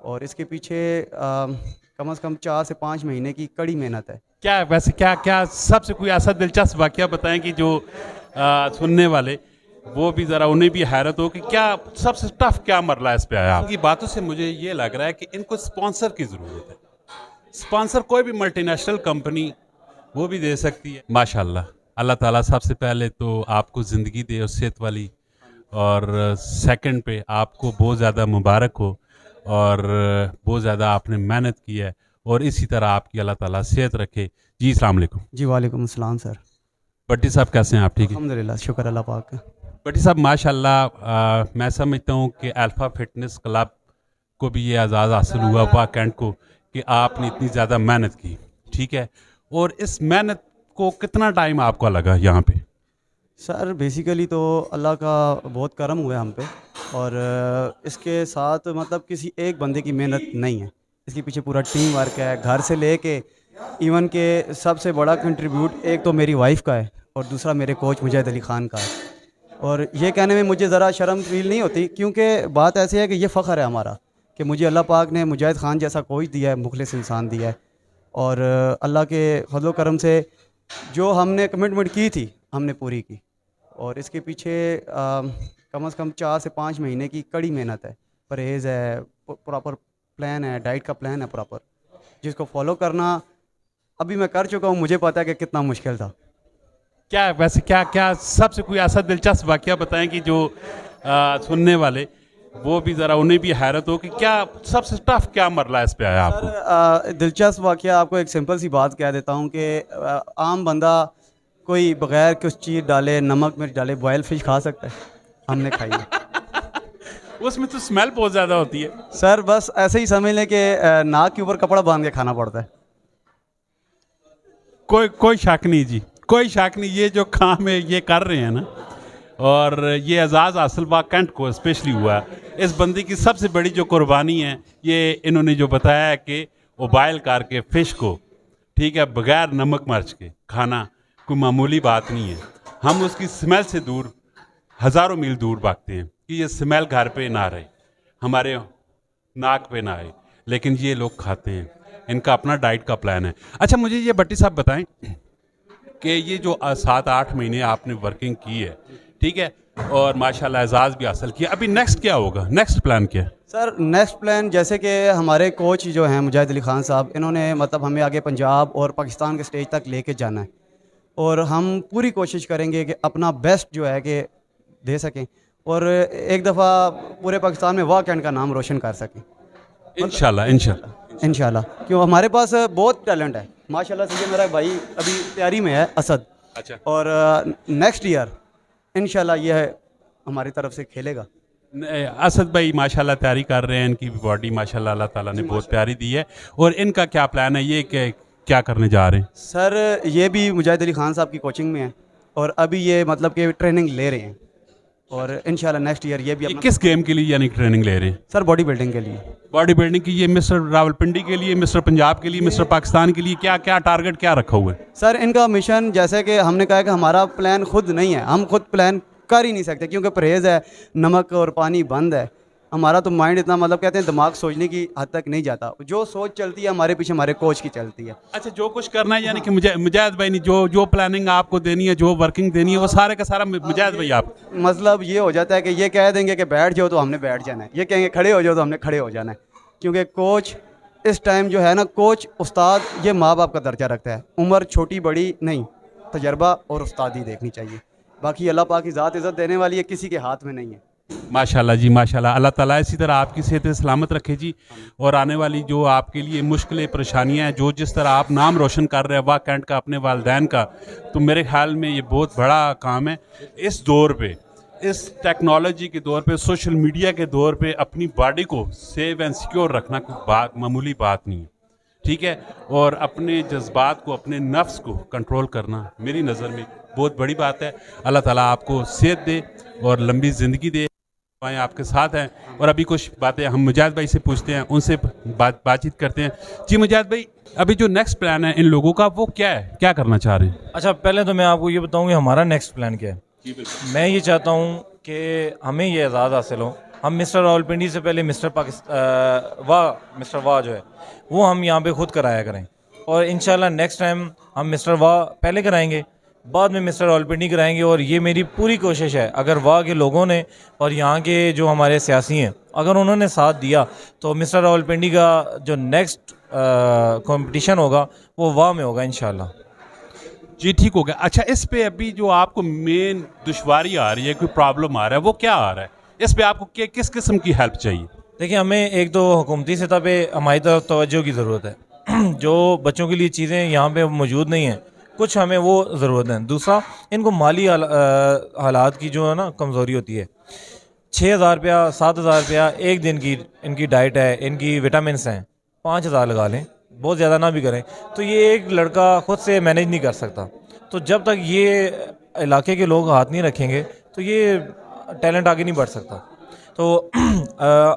और इसके पीछे कम से कम 4 से 5 महीने की कड़ी मेहनत है। क्या वैसे क्या क्या सबसे कोई ऐसा दिलचस्प वाकया बताएं कि जो सुनने वाले वो भी ज़रा उन्हें भी हैरत हो कि क्या सबसे टफ क्या मरला इस पे आया। आपकी बातों से मुझे ये लग रहा है कि इनको स्पॉन्सर की ज़रूरत है। स्पॉन्सर कोई भी मल्टीनेशनल कंपनी वो भी दे सकती है। माशाल्लाह, अल्लाह ताला सबसे पहले तो आपको ज़िंदगी दे और सेहत वाली, और सेकंड पे आपको बहुत ज़्यादा मुबारक हो, और बहुत ज़्यादा आपने मेहनत की है, और इसी तरह आपकी अल्लाह ताला सेहत रखे। जी अस्सलाम वालेकुम। जी वालेकुम अस्सलाम सर। भट्टी साहब कैसे हैं आप? ठीक है अल्हम्दुलिल्लाह, शुक्र अल्लाह पाक का। भट्टी साहब माशाल्लाह, मैं समझता हूँ कि अल्फ़ा फिटनेस क्लब को भी ये एजाज़ हासिल हुआ वाकैंड को कि आपने इतनी ज़्यादा मेहनत की, ठीक है, और इस मेहनत को कितना टाइम आपको लगा यहाँ पे? सर बेसिकली तो अल्लाह का बहुत करम हुआ है हम पे, और इसके साथ मतलब किसी एक बंदे की मेहनत नहीं है, इसके पीछे पूरा टीम वर्क है। घर से लेके इवन के सबसे बड़ा कंट्रीब्यूट एक तो मेरी वाइफ का है और दूसरा मेरे कोच मुजाहिद अली ख़ान का है। और ये कहने में मुझे ज़रा शर्म फील नहीं होती, क्योंकि बात ऐसी है कि ये फ़ख्र है हमारा कि मुझे अल्लाह पाक ने मुजाहिद ख़ान जैसा कोच दिया है, मुखलिस इंसान दिया है। और अल्लाह के फजल करम से जो हमने कमिटमेंट की थी हमने पूरी की। और इसके पीछे कम से कम 4 से 5 महीने की कड़ी मेहनत है, परहेज़ है, प्रॉपर प्लान है, डाइट का प्लान है प्रॉपर, जिसको फॉलो करना अभी मैं कर चुका हूँ। मुझे पता है कि कितना मुश्किल था। क्या वैसे क्या क्या सबसे कोई ऐसा दिलचस्प वाकया बताएं कि जो सुनने वाले वो भी ज़रा उन्हें भी हैरत हो कि क्या सबसे टफ क्या मरला इस पे आया आपको? सर दिलचस्प वाकया आपको एक सिंपल सी बात कह देता हूँ कि आम बंदा कोई बगैर कुछ चीज़ डाले, नमक मिर्च डाले बॉयल फिश खा सकता है? हमने खाई है। उसमें तो स्मेल बहुत ज़्यादा होती है। सर बस ऐसे ही समझ लें कि नाक के ऊपर कपड़ा बांध के खाना पड़ता है। कोई कोई शक नहीं जी, कोई शक नहीं, ये जो काम है ये कर रहे हैं ना, और ये एजाज़ हासिल कैंट को स्पेशली हुआ है। इस बंदी की सबसे बड़ी जो कुर्बानी है ये इन्होंने जो बताया है कि वो बॉयल करके फ़िश को, ठीक है, बगैर नमक मिर्च के खाना कोई मामूली बात नहीं है। हम उसकी स्मेल से दूर, हज़ारों मील दूर भागते हैं कि ये स्मेल घर पे ना रहे, हमारे नाक पे ना आए, लेकिन ये लोग खाते हैं। इनका अपना डाइट का प्लान है। अच्छा मुझे ये भट्टी साहब बताएं कि ये जो 7-8 महीने आपने वर्किंग की है, ठीक है, और माशाल्लाह एजाज़ भी हासिल किया, अभी नेक्स्ट क्या होगा? नेक्स्ट प्लान क्या है? सर नेक्स्ट प्लान जैसे कि हमारे कोच जो हैं मुजाहिद अली ख़ान साहब, इन्होंने मतलब हमें आगे पंजाब और पाकिस्तान के स्टेज तक लेके जाना है, और हम पूरी कोशिश करेंगे कि अपना बेस्ट जो है कि दे सकें और एक दफ़ा पूरे पाकिस्तान में वाह कैंड का नाम रोशन कर सकें इंशाल्लाह इंशाल्लाह। इंशाल्लाह। क्यों हमारे पास बहुत टैलेंट है माशाल्लाह से। ये मेरा भाई अभी तैयारी में है, असद, अच्छा, और नेक्स्ट ईयर इंशाल्लाह ये हमारी तरफ से खेलेगा। असद भाई माशाल्लाह तैयारी कर रहे हैं, इनकी बॉडी माशाल्लाह अल्लाह ताला ने बहुत प्यारी दी है। और इनका क्या प्लान है, ये क्या करने जा रहे हैं? सर ये भी मुजाहिद अली ख़ान साहब की कोचिंग में है और अभी ये मतलब कि ट्रेनिंग ले रहे हैं, और इंशाल्लाह नेक्स्ट ईयर ये भी ये किस गेम के लिए यानी ट्रेनिंग ले रहे हैं? सर बॉडी बिल्डिंग के लिए। बॉडी बिल्डिंग की? ये मिस्टर रावलपिंडी के लिए, मिस्टर पंजाब के लिए, मिस्टर पाकिस्तान के लिए क्या क्या टारगेट क्या रखा हुआ है? सर इनका मिशन जैसे कि हमने कहा कि हमारा प्लान खुद नहीं है, हम खुद प्लान कर ही नहीं सकते क्योंकि परहेज़ है, नमक और पानी बंद है। हमारा तो माइंड इतना मतलब कहते हैं दिमाग सोचने की हद तक नहीं जाता, जो सोच चलती है हमारे पीछे हमारे कोच की चलती है। अच्छा, जो कुछ करना है यानी कि मुजाहिद भाई ने जो प्लानिंग आपको देनी है, जो वर्किंग देनी है, वो सारे का सारा मुजाहिद भाई आप। मतलब ये हो जाता है कि ये कह देंगे कि बैठ जाओ तो हमने बैठ जाना है, ये कहेंगे खड़े हो जाओ तो हमने खड़े हो जाना है, क्योंकि कोच इस टाइम जो है ना, कोच उस्ताद ये माँ बाप का दर्जा रखता है। उम्र छोटी बड़ी नहीं, तजर्बा और उस्तादी देखनी चाहिए। बाकी अल्लाह पाक की ज़ात इज़्ज़त देने वाली है, किसी के हाथ में नहीं है। माशाल्लाह जी माशाल्लाह, अल्लाह ताला इसी तरह आपकी सेहत सलामत रखे जी। और आने वाली जो आपके लिए मुश्किलें परेशानियां हैं, जो जिस तरह आप नाम रोशन कर रहे हैं वाह कैंट का, अपने वालिदैन का, तो मेरे ख्याल में ये बहुत बड़ा काम है। इस दौर पे, इस टेक्नोलॉजी के दौर पे, सोशल मीडिया के दौर पे अपनी बॉडी को सेव एंड सिक्योर रखना कोई मामूली बात नहीं है, ठीक है, और अपने जज्बात को, अपने नफ्स को कंट्रोल करना मेरी नज़र में बहुत बड़ी बात है। अल्लाह ताला आपको सेहत दे और लंबी ज़िंदगी दे, आपके साथ हैं। और अभी कुछ बातें हम मुजाहिद भाई से पूछते हैं, उनसे बातचीत करते हैं। जी मुजाहिद भाई, अभी जो नेक्स्ट प्लान है इन लोगों का वो क्या है, क्या करना चाह रहे हैं? अच्छा, पहले तो मैं आपको ये बताऊं कि हमारा नेक्स्ट प्लान क्या है। मैं ये चाहता हूं कि हमें ये एजाज़ हासिल हो हम मिस्टर रावलपिंडी से पहले मिस्टर वाह जो है वो हम यहाँ पे खुद कराया करें, और इंशाल्लाह नेक्स्ट टाइम हम मिस्टर वाह पहले कराएंगे, बाद में मिस्टर रावलपिंडी कराएंगे। और ये मेरी पूरी कोशिश है, अगर वाह के लोगों ने और यहाँ के जो हमारे सियासी हैं अगर उन्होंने साथ दिया तो मिस्टर रावलपिंडी का जो नेक्स्ट कंपटीशन होगा वो वाह में होगा इंशाल्लाह। जी ठीक हो गया। अच्छा, इस पे अभी जो आपको मेन दुश्वारी आ रही है, कोई प्रॉब्लम आ रहा है, वो क्या आ रहा है? इस पे आपको किस किस्म की हेल्प चाहिए? देखिए, हमें एक तो हुकूमती सतह पे हमारी तरफ तवज्जो की ज़रूरत है। जो बच्चों के लिए चीज़ें यहाँ पे मौजूद नहीं हैं, कुछ हमें वो ज़रूरत है। दूसरा, इनको माली हालात की जो है ना कमज़ोरी होती है। 6,000 रुपया 7,000 रुपया एक दिन की इनकी डाइट है, इनकी विटामिन्स हैं, 5,000 लगा लें, बहुत ज़्यादा ना भी करें तो ये एक लड़का ख़ुद से मैनेज नहीं कर सकता। तो जब तक ये इलाके के लोग हाथ नहीं रखेंगे तो ये टैलेंट आगे नहीं बढ़ सकता। तो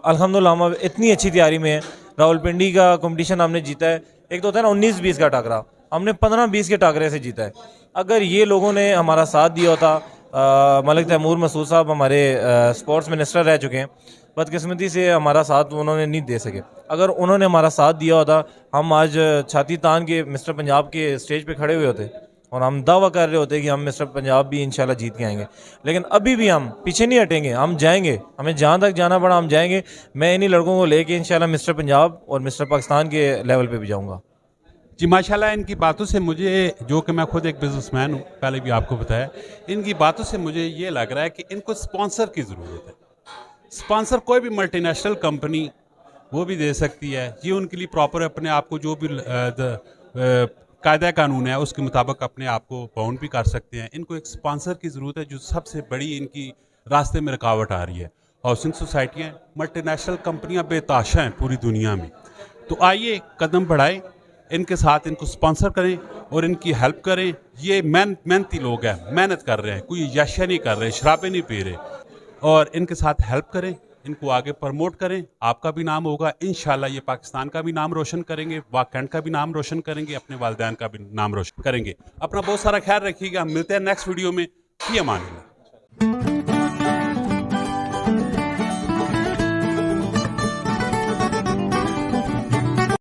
अल्हम्दुलिल्लाह हम इतनी अच्छी तैयारी में है। रावलपिंडी का कंपटीशन हमने जीता है। एक तो होता है ना 19-20 का टाकरा, हमने 15-20 के टाकरे से जीता है। अगर ये लोगों ने हमारा साथ दिया होता, मलिक तैमूर मसूद साहब हमारे स्पोर्ट्स मिनिस्टर रह चुके हैं, बदकिस्मती से हमारा साथ उन्होंने नहीं दे सके। अगर उन्होंने हमारा साथ दिया होता, हम आज छाती तान के मिस्टर पंजाब के स्टेज पे खड़े हुए होते और हम दावा कर रहे होते कि हम मिस्टर पंजाब भी इंशाल्लाह जीत के आएंगे। लेकिन अभी भी हम पीछे नहीं हटेंगे, हम जाएंगे, हमें जहाँ तक जाना पड़ा हम जाएंगे। मैं इन्हीं लड़कों को लेके इंशाल्लाह मिस्टर पंजाब और मिस्टर पाकिस्तान के लेवल पे भी जाऊँगा। जी माशाल्लाह, इनकी बातों से मुझे, जो कि मैं खुद एक बिजनेसमैन हूँ, पहले भी आपको बताया, इनकी बातों से मुझे ये लग रहा है कि इनको स्पॉन्सर की ज़रूरत है। स्पॉन्सर कोई भी मल्टीनेशनल कंपनी वो भी दे सकती है। ये उनके लिए प्रॉपर अपने आप को जो भी कायदा कानून है उसके मुताबिक अपने आप को बाउंड भी कर सकते हैं। इनको एक स्पॉन्सर की ज़रूरत है। जो सबसे बड़ी इनकी रास्ते में रुकावट आ रही है, हाउसिंग सोसाइटियाँ, मल्टीनेशनल कंपनियाँ बेताशा हैं पूरी दुनिया में। तो आइए कदम बढ़ाएं, इनके साथ इनको स्पॉन्सर करें और इनकी हेल्प करें। ये मेहनती लोग हैं, मेहनत कर रहे हैं, कोई याशा नहीं कर रहे, शराबें नहीं पी रहे, और इनके साथ हेल्प करें, इनको आगे प्रमोट करें। आपका भी नाम होगा इंशाल्लाह। ये पाकिस्तान का भी नाम रोशन करेंगे, वाह कैंट का भी नाम रोशन करेंगे, अपने वालिदैन का भी नाम रोशन करेंगे। अपना बहुत सारा ख्याल रखिएगा। मिलते हैं नेक्स्ट वीडियो में। फी अमान अल्लाह।